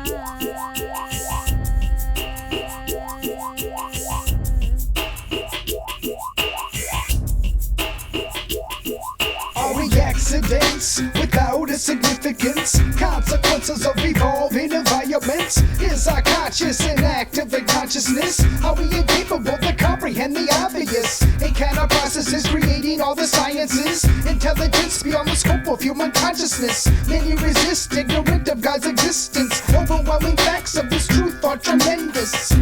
Are we accidents without a significance? Consequences of evolving environments? Is our conscious and active in consciousness? Are we incapable to comprehend the obvious? And can our processes creating all the sciences? Intelligence beyond the scope of human consciousness? Many resist, ignorant of God's existence. Overwhelming facts of this truth are tremendous.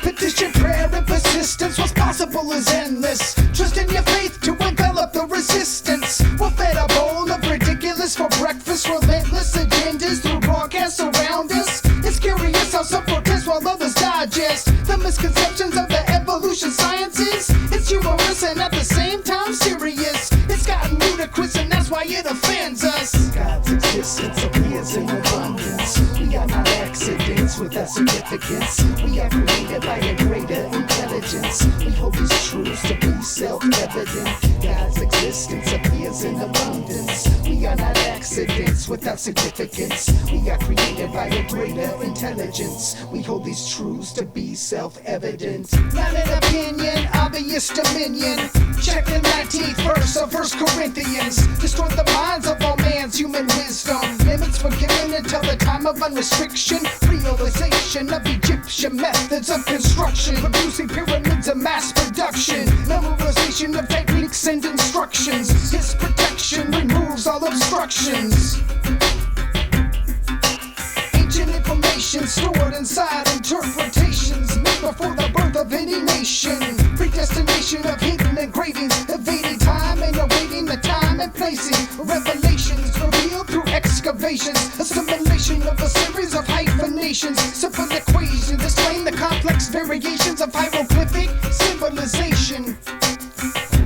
Petition, prayer, and persistence. What's possible is endless. Trust in your faith to envelop the resistance. We're fed a bowl of ridiculous for breakfast. Relentless agendas through broadcasts around us. It's curious how some protest while others digest the misconceptions of the evolution sciences. It's humorous and at the same time serious. It's gotten ludicrous and that's why it offends us. God's existence appears in abundance. We are not accidents without significance. We are created by a greater intelligence. We hold these truths to be self-evident. God's existence appears in abundance. We are not accidents without significance. We are created by a greater intelligence. We hold these truths to be self-evident. Not an opinion, obvious dominion. Check the 19th verse of 1 Corinthians. Destroy the minds of all man's human wisdom. Limits forgiven until the time of unrestriction. Realization of Egyptian methods of construction. Producing pyramids of mass production. Memorization of techniques and instructions. His protection removes all obstructions. Ancient information stored inside interpretations made before the birth of any nation. Predestination of hidden engravings, evading time and awaiting the time and placing. Revelations revealed through excavations. Assimilation of a series of hyphenations. Simple equations explain the complex variations of hieroglyphic symbolization.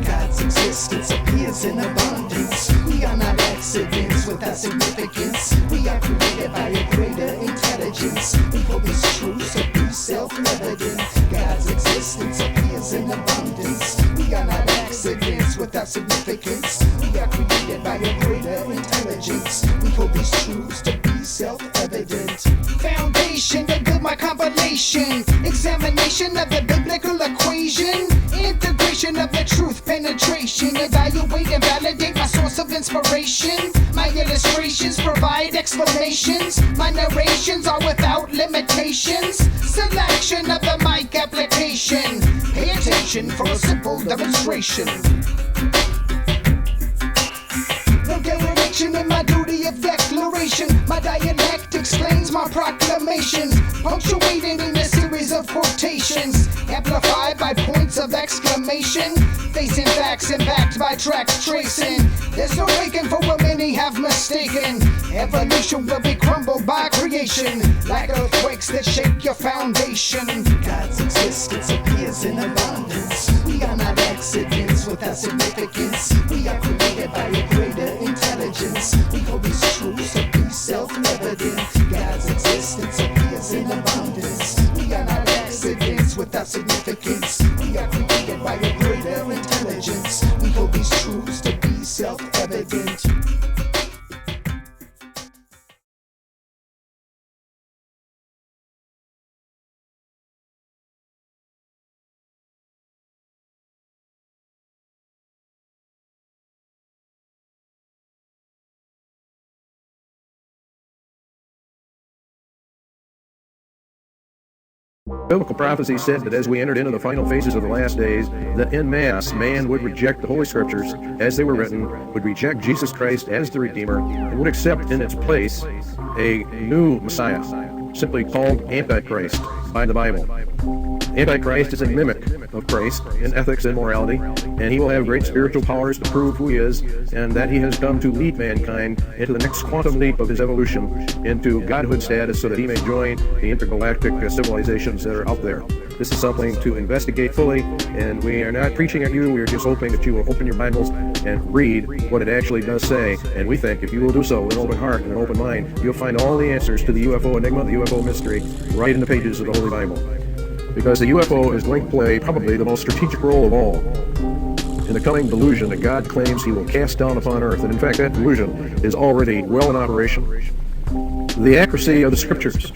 God's existence appears in abundance. We are not accidents without significance. We are created by a greater intelligence. We hold these truths to be self-evident. God's existence appears in abundance. We are not accidents without significance. We are created by a greater intelligence. We hold these truths to be self-evident. Foundation to build my compilation. Examination of the biblical equation. Integration of the truth penetration. Evaluate and validate my source of inspiration. My illustrations provide explanations. My narrations are without limitations. Selection of the mic application. Pay attention for a simple demonstration. No dereliction in my duty of declaration. My dialect explains my proclamation. Punctuated in a series of quotations. Amplified by points of exclamation. Facing facts and backed by tracks tracing. There's no waking for what many have mistaken. Evolution will be crumbled by creation. Like earthquakes that shake your foundation. God's existence appears in abundance. We are not accidents without significance. We are created by a greater intelligence. We hold these truths to be self-evident. God's existence appears in abundance. We are not accidents without significance. We are created by a greater intelligence. We hold these truths to be self-evident. Biblical prophecy said that as we entered into the final phases of the last days, that en masse man would reject the Holy Scriptures as they were written, would reject Jesus Christ as the Redeemer, and would accept in its place a new Messiah, simply called Antichrist by the Bible. Antichrist is a mimic of Christ in ethics and morality, and he will have great spiritual powers to prove who he is, and that he has come to lead mankind into the next quantum leap of his evolution into godhood status so that he may join the intergalactic civilizations that are out there. This is something to investigate fully, and we are not preaching at you. We are just hoping that you will open your Bibles and read what it actually does say, and we think if you will do so with an open heart and an open mind, you'll find all the answers to the UFO enigma, the UFO mystery, right in the pages of the Holy Bible. Because the UFO is going to play probably the most strategic role of all in the coming delusion that God claims he will cast down upon Earth. And in fact, that delusion is already well in operation. The accuracy of the scriptures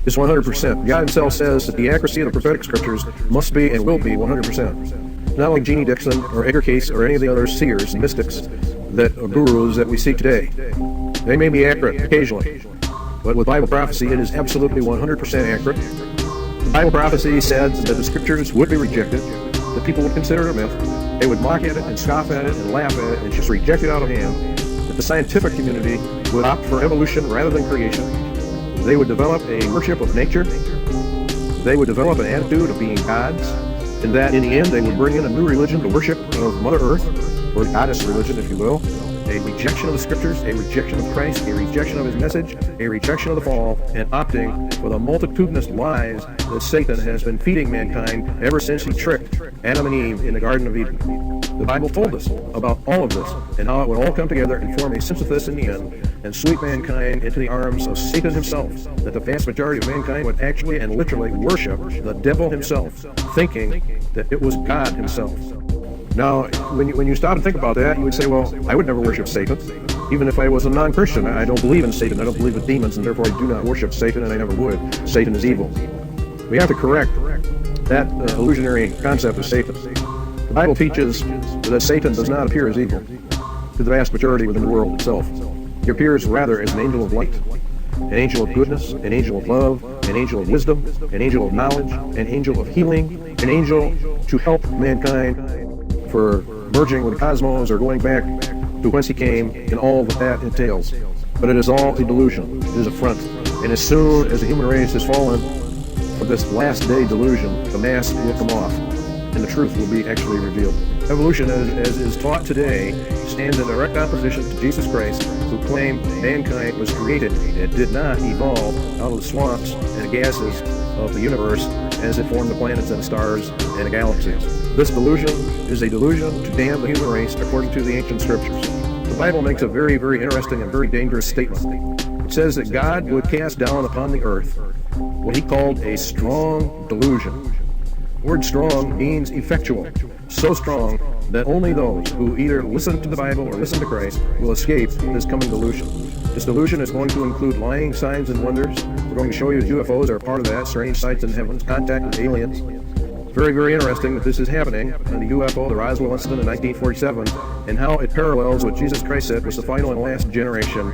is 100%. God himself says that the accuracy of the prophetic scriptures must be and will be 100%. Not like Jeannie Dixon or Edgar Cayce or any of the other seers and mystics that are gurus that we see today. They may be accurate occasionally, but with Bible prophecy it is absolutely 100% accurate. The Bible prophecy said that the scriptures would be rejected, that people would consider it a myth, they would mock at it and scoff at it and laugh at it and just reject it out of hand, that the scientific community would opt for evolution rather than creation. They would develop a worship of nature. They would develop an attitude of being gods, and that in the end they would bring in a new religion to worship of Mother Earth, or goddess religion, if you will. A rejection of the scriptures, a rejection of Christ, a rejection of his message, a rejection of the fall, and opting for the multitudinous lies that Satan has been feeding mankind ever since he tricked Adam and Eve in the Garden of Eden. The Bible told us about all of this and how it would all come together and form a synthesis in the end and sweep mankind into the arms of Satan himself, that the vast majority of mankind would actually and literally worship the devil himself, thinking that it was God himself. Now, when you stop and think about that, you would say, well, I would never worship Satan, even if I was a non-Christian. I don't believe in Satan. I don't believe in demons, and therefore I do not worship Satan, and I never would. Satan is evil. We have to correct that illusionary concept of Satan. The Bible teaches that Satan does not appear as evil to the vast majority within the world itself. He appears rather as an angel of light, an angel of goodness, an angel of love, an angel of wisdom, an angel of knowledge, an angel of healing, an angel to help mankind for merging with the cosmos or going back to whence he came and all that that entails. But it is all a delusion. It is a front. And as soon as the human race has fallen for this last day delusion, the mask will come off and the truth will be actually revealed. Evolution, as is taught today, stands in direct opposition to Jesus Christ, who claimed mankind was created and did not evolve out of the swamps and gases of the universe as it formed the planets and stars and the galaxies. This delusion is a delusion to damn the human race according to the ancient scriptures. The Bible makes a very, very interesting and very dangerous statement. It says that God would cast down upon the earth what he called a strong delusion. The word strong means effectual, so strong that only those who either listen to the Bible or listen to Christ will escape this coming delusion. This delusion is going to include lying signs and wonders. We're going to show you UFOs are a part of that, strange sights in heavens, contact with aliens. Very, very interesting that this is happening on the UFO, the Roswell incident in 1947, and how it parallels what Jesus Christ said was the final and last generation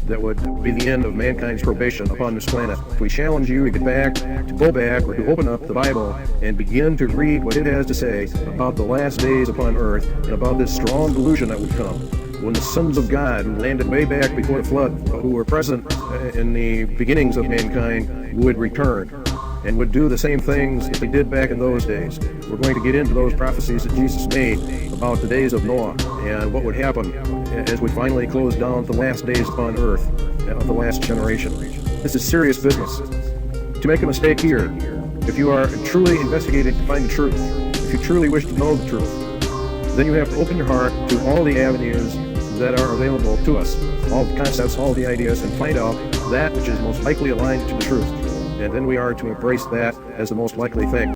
that would be the end of mankind's probation upon this planet. If we challenge you to get back, to go back, or to open up the Bible and begin to read what it has to say about the last days upon earth and about this strong delusion that would come when the sons of God who landed way back before the flood, who were present in the beginnings of mankind, would return and would do the same things that they did back in those days. We're going to get into those prophecies that Jesus made about the days of Noah and what would happen as we finally close down the last days upon earth of the last generation. This is serious business. To make a mistake here, if you are truly investigating to find the truth, if you truly wish to know the truth, then you have to open your heart to all the avenues that are available to us, all the concepts, all the ideas, and find out that which is most likely aligned to the truth. And then we are to embrace that as the most likely thing.